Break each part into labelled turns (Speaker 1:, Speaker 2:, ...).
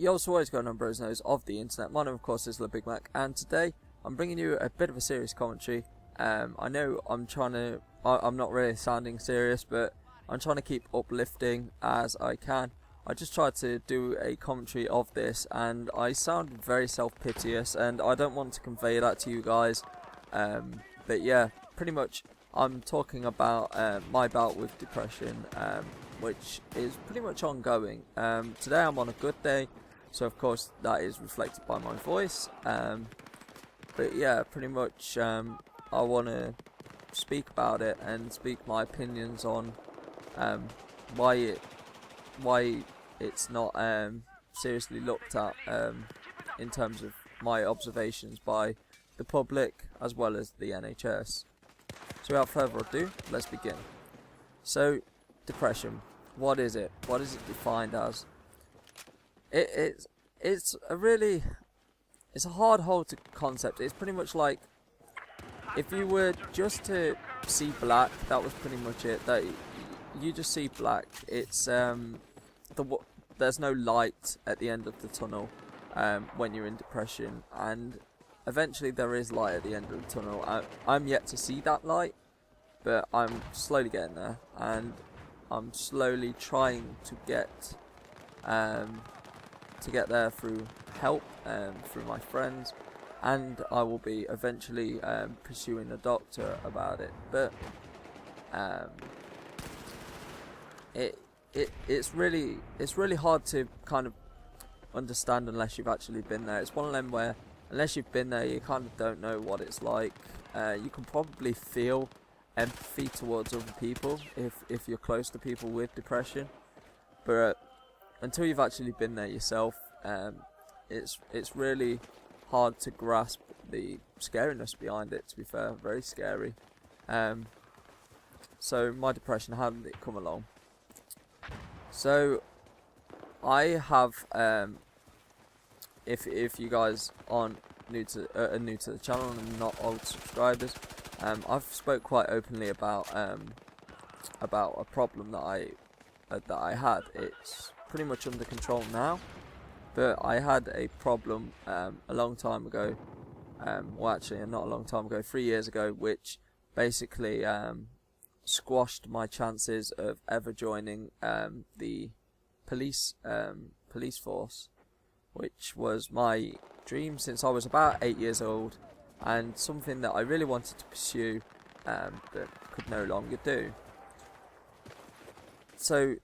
Speaker 1: Yo, so what is going on, bros and nose of the internet? My name, of course, is the Big Mac, and today I'm bringing you a bit of a serious commentary. I know I'm not really sounding serious, but I'm trying to keep uplifting as I can. I just tried to do a commentary of this, and I sound very self-piteous, and I don't want to convey that to you guys. But yeah, pretty much I'm talking about my bout with depression, which is pretty much ongoing. Today I'm on a good day, so of course that is reflected by my voice. But yeah, pretty much I want to speak about it and speak my opinions on why it's not seriously looked at in terms of my observations by the public as well as the NHS. So without further ado, let's begin. So, depression. What is it? What is it defined as? It's a hard hold to concept. It's pretty much like if you were just to see black, that was pretty much it. That you just see black. It's there's no light at the end of the tunnel when you're in depression, and eventually there is light at the end of the tunnel. I'm yet to see that light, but I'm slowly getting there, and I'm slowly trying to get there through help, through my friends, and I will be eventually pursuing a doctor about it. But it's really hard to kind of understand unless you've actually been there. It's one of them where unless you've been there, you kind of don't know what it's like. You can probably feel empathy towards other people if you're close to people with depression, but until you've actually been there yourself, it's really hard to grasp the scariness behind it. To be fair, very scary. So my depression, how did it come along? So I have, if you guys aren't new to the channel and not old subscribers, I've spoke quite openly about a problem that I had. It's pretty much under control now, but I had a problem a long time ago. Well, actually, not a long time ago, 3 years ago, which basically squashed my chances of ever joining the police force, which was my dream since I was about 8 years old, and something that I really wanted to pursue, but could no longer do. So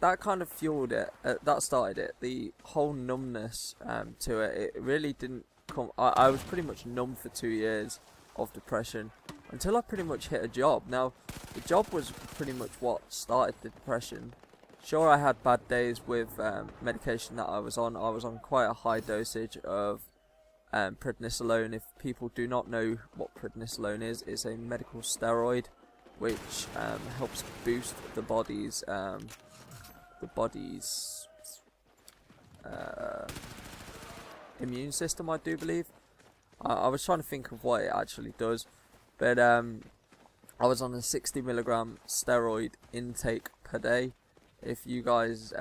Speaker 1: that kind of fueled it. That started it. The whole numbness to it. It really didn't come. I was pretty much numb for 2 years of depression until I pretty much hit a job. Now, the job was pretty much what started the depression. Sure, I had bad days with medication that I was on. I was on quite a high dosage of prednisolone. If people do not know what prednisolone is, it's a medical steroid which helps boost the body's immune system, I do believe. I was trying to think of what it actually does, but I was on a 60 milligram steroid intake per day. If you guys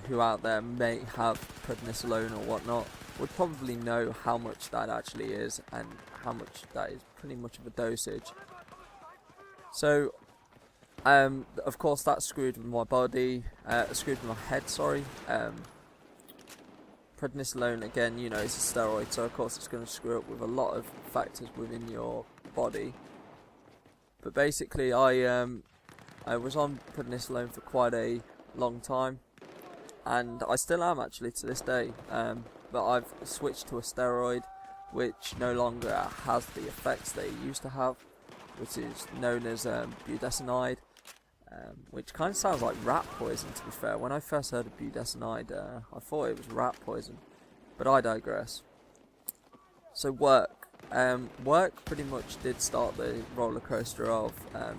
Speaker 1: who out there may have prednisolone or whatnot would probably know how much that actually is and how much that is pretty much of a dosage. So of course that screwed with my body, screwed with my head, sorry. Prednisolone, again, you know, is a steroid, so of course it's going to screw up with a lot of factors within your body. But basically I was on prednisolone for quite a long time, and I still am actually to this day, but I've switched to a steroid which no longer has the effects they used to have, which is known as budesonide, which kind of sounds like rat poison, to be fair. When I first heard of budesonide, I thought it was rat poison, but I digress. So work pretty much did start the roller coaster of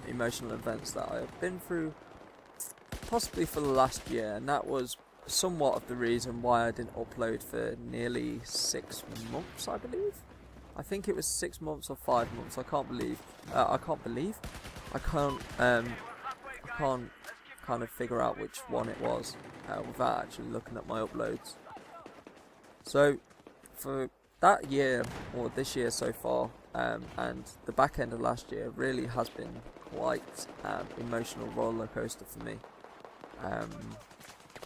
Speaker 1: emotional events that I have been through, possibly for the last year, and that was somewhat of the reason why I didn't upload for nearly 6 months, I believe. I think it was 6 months or 5 months. I can't kind of figure out which one it was. without actually looking at my uploads. So for that year, or this year so far, and the back end of last year really has been quite emotional roller coaster for me.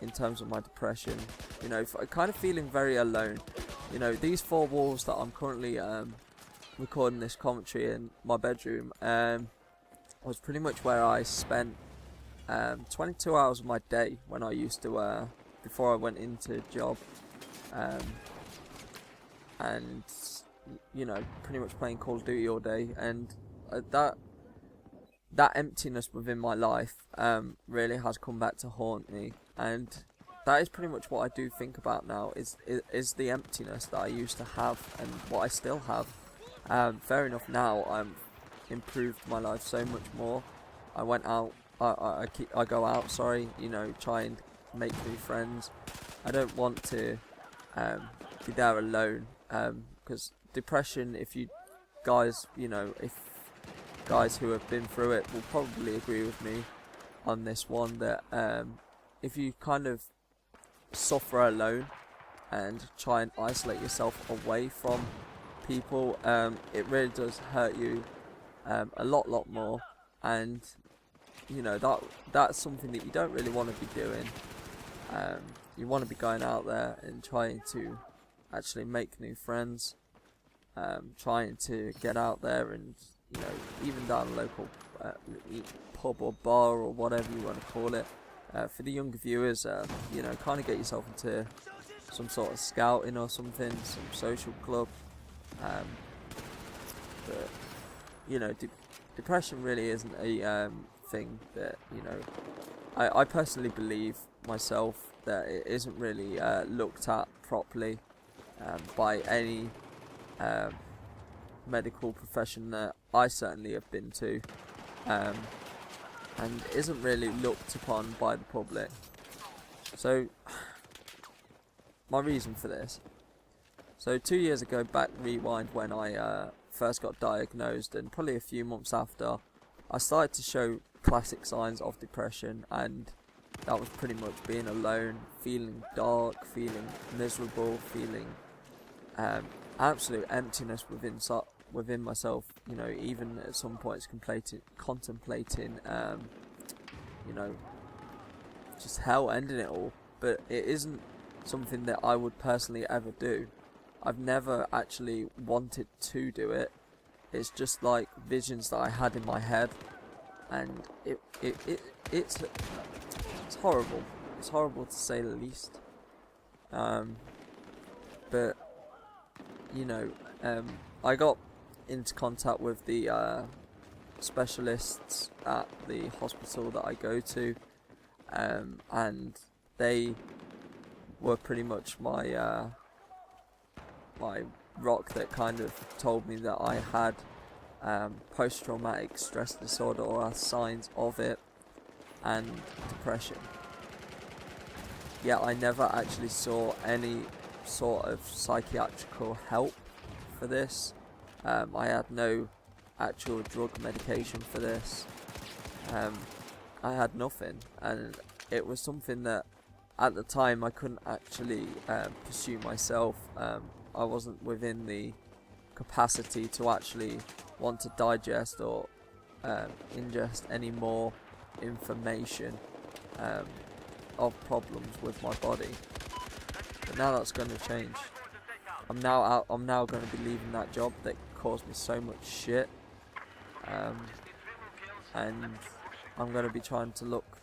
Speaker 1: In terms of my depression, you know, kind of feeling very alone. You know, these four walls that I'm currently recording this commentary in, my bedroom, was pretty much where I spent 22 hours of my day when I used to, before I went into job, and you know, pretty much playing Call of Duty all day, and that emptiness within my life really has come back to haunt me, and that is pretty much what I do think about now, is the emptiness that I used to have and what I still have. Fair enough, now I'm improved my life so much more. I went out, I go out, sorry, you know, try and make new friends. I don't want to be there alone, because depression, if you guys, you know, if guys who have been through it will probably agree with me on this one, that if you kind of suffer alone and try and isolate yourself away from people, it really does hurt you a lot more, and you know, that's something that you don't really want to be doing. You want to be going out there and trying to actually make new friends, trying to get out there and, you know, even down a local pub or bar or whatever you want to call it. For the younger viewers, you know, kind of get yourself into some sort of scouting or something, some social club. But you know, depression really isn't a thing that, you know, I personally believe myself that it isn't really looked at properly by any medical profession that I certainly have been to, and isn't really looked upon by the public. So my reason for this, so 2 years ago, back rewind, when I first got diagnosed, and probably a few months after, I started to show classic signs of depression, and that was pretty much being alone, feeling dark, feeling miserable, feeling absolute emptiness within myself. You know, even at some points contemplating, you know, just hell ending it all. But it isn't something that I would personally ever do. I've never actually wanted to do it. It's just like visions that I had in my head, and it's horrible. It's horrible to say the least. But you know, I got into contact with the specialists at the hospital that I go to, and they were pretty much my my rock that kind of told me that I had post-traumatic stress disorder, or signs of it, and depression. Yet I never actually saw any sort of psychiatrical help for this. I had no actual drug medication for this. I had nothing, and it was something that at the time I couldn't actually pursue myself. I wasn't within the capacity to actually want to digest or ingest any more information of problems with my body. But now that's going to change. I'm now going to be leaving that job that caused me so much shit, and I'm going to be trying to look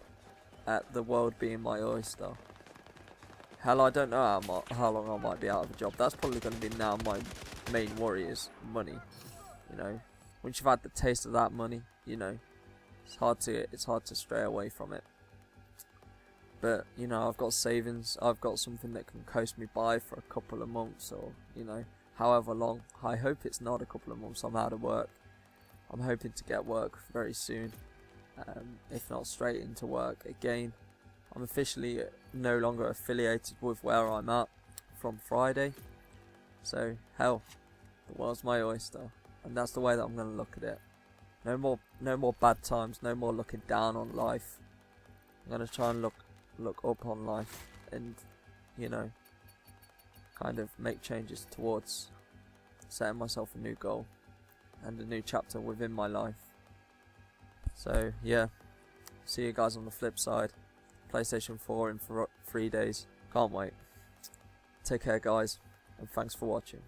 Speaker 1: at the world being my oyster. Hell, I don't know how long I might be out of a job. That's probably going to be now my main worry, is money. You know, once you've had the taste of that money, you know, it's hard to stray away from it. But you know, I've got savings. I've got something that can coast me by for a couple of months, or you know, however long. I hope it's not a couple of months I'm out of work. I'm hoping to get work very soon, if not straight into work again. I'm officially no longer affiliated with where I'm at from Friday, so hell, the world's my oyster, and that's the way that I'm going to look at it. No more bad times, no more looking down on life. I'm going to try and look look up on life and, you know, kind of make changes towards setting myself a new goal and a new chapter within my life. So yeah, see you guys on the flip side. PlayStation 4 in 3 days. Can't wait. Take care guys, and thanks for watching.